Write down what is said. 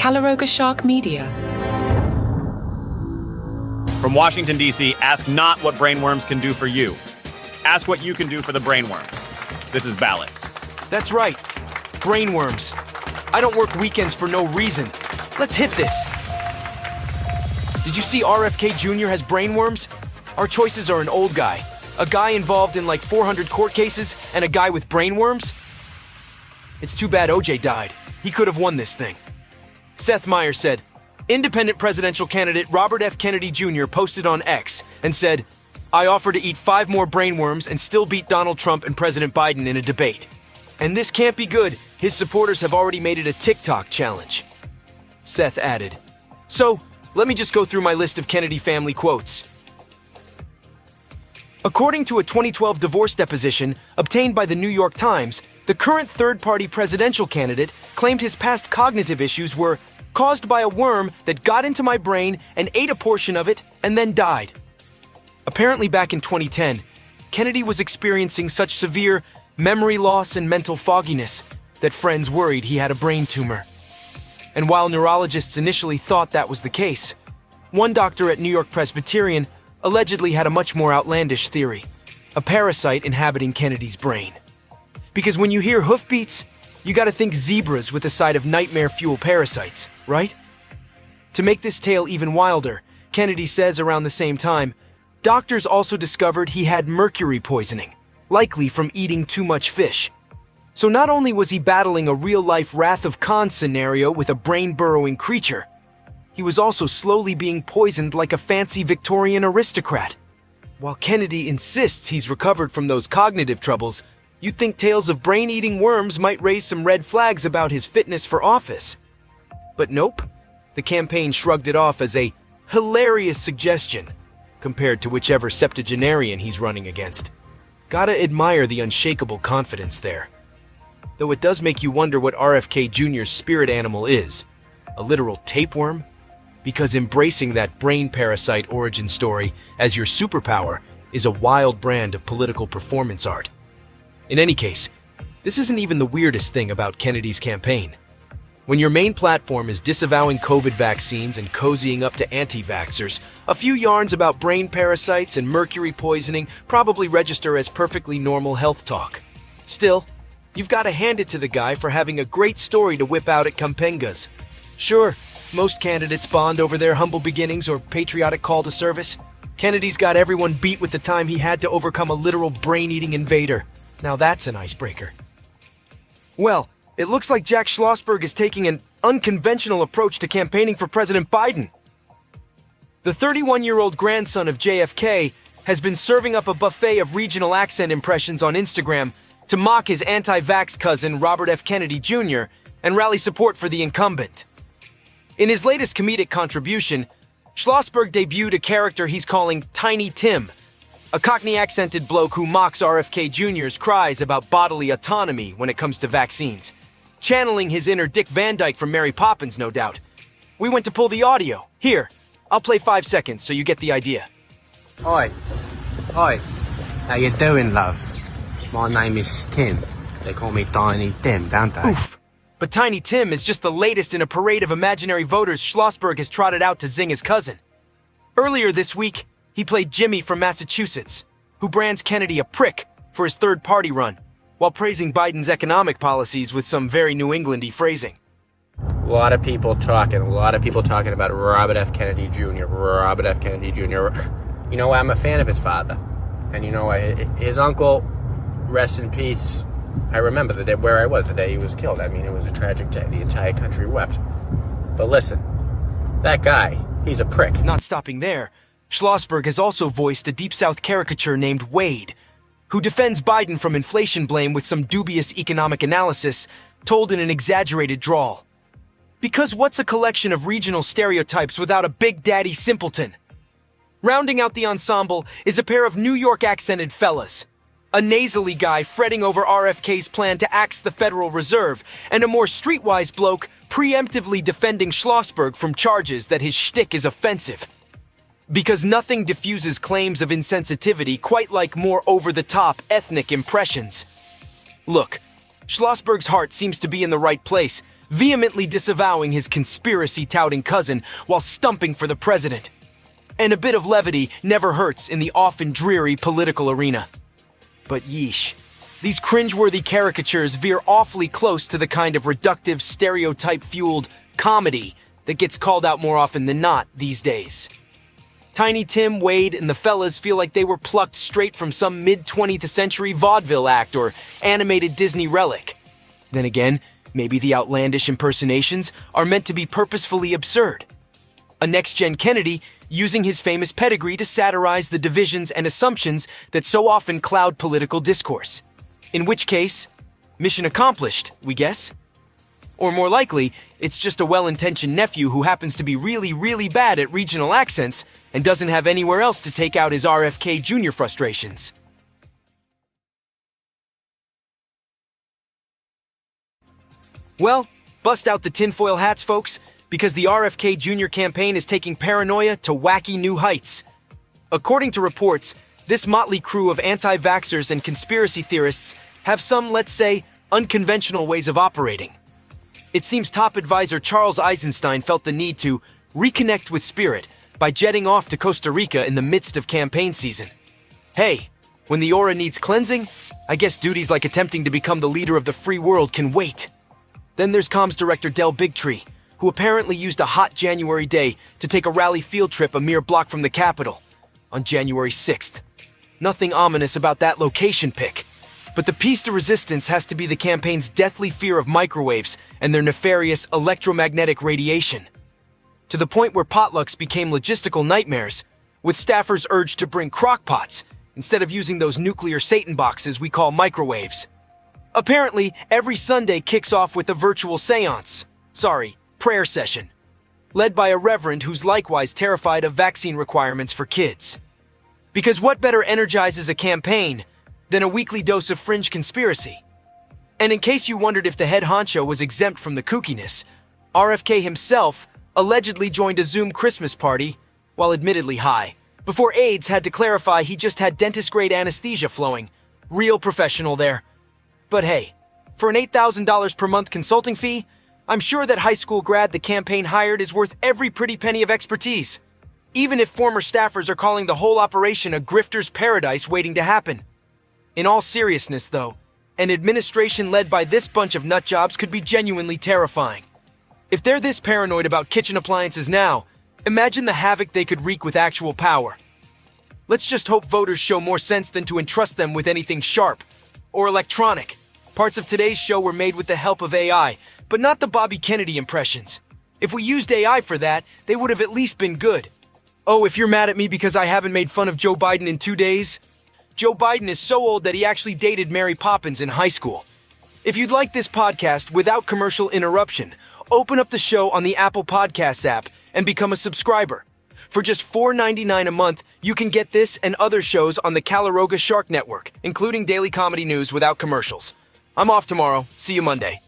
Calaroga Shark Media. From Washington, D.C., ask not what brainworms can do for you. Ask what you can do for the brainworms. This is Ballot. That's right. Brainworms. I don't work weekends for no reason. Let's hit this. Did you see RFK Jr. has brainworms? Our choices are an old guy, a guy involved in like 400 court cases, and a guy with brainworms? It's too bad OJ died. He could have won this thing. Seth Meyers said, independent presidential candidate Robert F. Kennedy Jr. posted on X and said, I offer to eat 5 more brainworms and still beat Donald Trump and President Biden in a debate. And this can't be good. His supporters have already made it a TikTok challenge. Seth added, so let me just go through my list of Kennedy family quotes. According to a 2012 divorce deposition obtained by the New York Times, the current third-party presidential candidate claimed his past cognitive issues were caused by a worm that got into my brain and ate a portion of it and then died. Apparently back in 2010, Kennedy was experiencing such severe memory loss and mental fogginess that friends worried he had a brain tumor. And while neurologists initially thought that was the case, one doctor at New York Presbyterian allegedly had a much more outlandish theory, a parasite inhabiting Kennedy's brain. Because when you hear hoofbeats, you gotta think zebras with a side of nightmare fuel parasites, right? To make this tale even wilder, Kennedy says around the same time, doctors also discovered he had mercury poisoning, likely from eating too much fish. So not only was he battling a real-life Wrath of Khan scenario with a brain-burrowing creature, he was also slowly being poisoned like a fancy Victorian aristocrat. While Kennedy insists he's recovered from those cognitive troubles, you'd think tales of brain-eating worms might raise some red flags about his fitness for office. But nope, the campaign shrugged it off as a hilarious suggestion compared to whichever septuagenarian he's running against. Gotta admire the unshakable confidence there. Though it does make you wonder what RFK Jr.'s spirit animal is. A literal tapeworm? Because embracing that brain parasite origin story as your superpower is a wild brand of political performance art. In any case, this isn't even the weirdest thing about Kennedy's campaign. When your main platform is disavowing COVID vaccines and cozying up to anti-vaxxers, a few yarns about brain parasites and mercury poisoning probably register as perfectly normal health talk. Still, you've got to hand it to the guy for having a great story to whip out at Campengas. Sure, most candidates bond over their humble beginnings or patriotic call to service. Kennedy's got everyone beat with the time he had to overcome a literal brain-eating invader. Now that's an icebreaker. Well, it looks like Jack Schlossberg is taking an unconventional approach to campaigning for President Biden. The 31-year-old grandson of JFK has been serving up a buffet of regional accent impressions on Instagram to mock his anti-vax cousin Robert F. Kennedy Jr. and rally support for the incumbent. In his latest comedic contribution, Schlossberg debuted a character he's calling Tiny Tim, a Cockney accented bloke who mocks RFK Jr.'s cries about bodily autonomy when it comes to vaccines. Channeling his inner Dick Van Dyke from Mary Poppins, no doubt. We went to pull the audio. Here, I'll play 5 seconds so you get the idea. Hi. Hi. How you doing, love? My name is Tim. They call me Tiny Tim, don't they? Oof. But Tiny Tim is just the latest in a parade of imaginary voters Schlossberg has trotted out to zing his cousin. Earlier this week, he played Jimmy from Massachusetts, who brands Kennedy a prick for his third-party run, while praising Biden's economic policies with some very New England-y phrasing. A lot of people talking about Robert F. Kennedy Jr., Robert F. Kennedy Jr. You know, I'm a fan of his father. And you know, his uncle, rest in peace, I remember the day where I was, the day he was killed. I mean, it was a tragic day. The entire country wept. But listen, that guy, he's a prick. Not stopping there, Schlossberg has also voiced a Deep South caricature named Wade, who defends Biden from inflation blame with some dubious economic analysis told in an exaggerated drawl. Because what's a collection of regional stereotypes without a Big Daddy simpleton? Rounding out the ensemble is a pair of New York accented fellas. A nasally guy fretting over RFK's plan to axe the Federal Reserve, and a more streetwise bloke preemptively defending Schlossberg from charges that his shtick is offensive. Because nothing diffuses claims of insensitivity quite like more over-the-top ethnic impressions. Look, Schlossberg's heart seems to be in the right place, vehemently disavowing his conspiracy-touting cousin while stumping for the president. And a bit of levity never hurts in the often dreary political arena. But yeesh, these cringe-worthy caricatures veer awfully close to the kind of reductive, stereotype-fueled comedy that gets called out more often than not these days. Tiny Tim, Wade, and the fellas feel like they were plucked straight from some mid-20th century vaudeville act or animated Disney relic. Then again, maybe the outlandish impersonations are meant to be purposefully absurd. A next-gen Kennedy using his famous pedigree to satirize the divisions and assumptions that so often cloud political discourse. In which case, mission accomplished, we guess. Or more likely, it's just a well-intentioned nephew who happens to be really, really bad at regional accents and doesn't have anywhere else to take out his RFK Jr. frustrations. Well, bust out the tinfoil hats, folks, because the RFK Jr. campaign is taking paranoia to wacky new heights. According to reports, this motley crew of anti-vaxxers and conspiracy theorists have some, let's say, unconventional ways of operating. It seems top advisor Charles Eisenstein felt the need to reconnect with spirit by jetting off to Costa Rica in the midst of campaign season. Hey, when the aura needs cleansing, I guess duties like attempting to become the leader of the free world can wait. Then there's comms director Del Bigtree, who apparently used a hot January day to take a rally field trip a mere block from the Capitol on January 6th. Nothing ominous about that location pick. But the piece de resistance has to be the campaign's deathly fear of microwaves and their nefarious electromagnetic radiation. To the point where potlucks became logistical nightmares, with staffers urged to bring crockpots instead of using those nuclear Satan boxes we call microwaves. Apparently, every Sunday kicks off with a virtual prayer session, led by a reverend who's likewise terrified of vaccine requirements for kids. Because what better energizes a campaign than a weekly dose of fringe conspiracy? And in case you wondered if the head honcho was exempt from the kookiness, RFK himself allegedly joined a Zoom Christmas party, while admittedly high, before aides had to clarify he just had dentist-grade anesthesia flowing. Real professional there. But hey, for an $8,000 per month consulting fee, I'm sure that high school grad the campaign hired is worth every pretty penny of expertise, even if former staffers are calling the whole operation a grifter's paradise waiting to happen. In all seriousness, though, an administration led by this bunch of nutjobs could be genuinely terrifying. If they're this paranoid about kitchen appliances now, imagine the havoc they could wreak with actual power. Let's just hope voters show more sense than to entrust them with anything sharp or electronic. Parts of today's show were made with the help of AI, but not the Bobby Kennedy impressions. If we used AI for that, they would have at least been good. Oh, if you're mad at me because I haven't made fun of Joe Biden in 2 days? Joe Biden is so old that he actually dated Mary Poppins in high school. If you'd like this podcast without commercial interruption, open up the show on the Apple Podcasts app and become a subscriber. For just $4.99 a month, you can get this and other shows on the Calaroga Shark Network, including daily comedy news without commercials. I'm off tomorrow. See you Monday.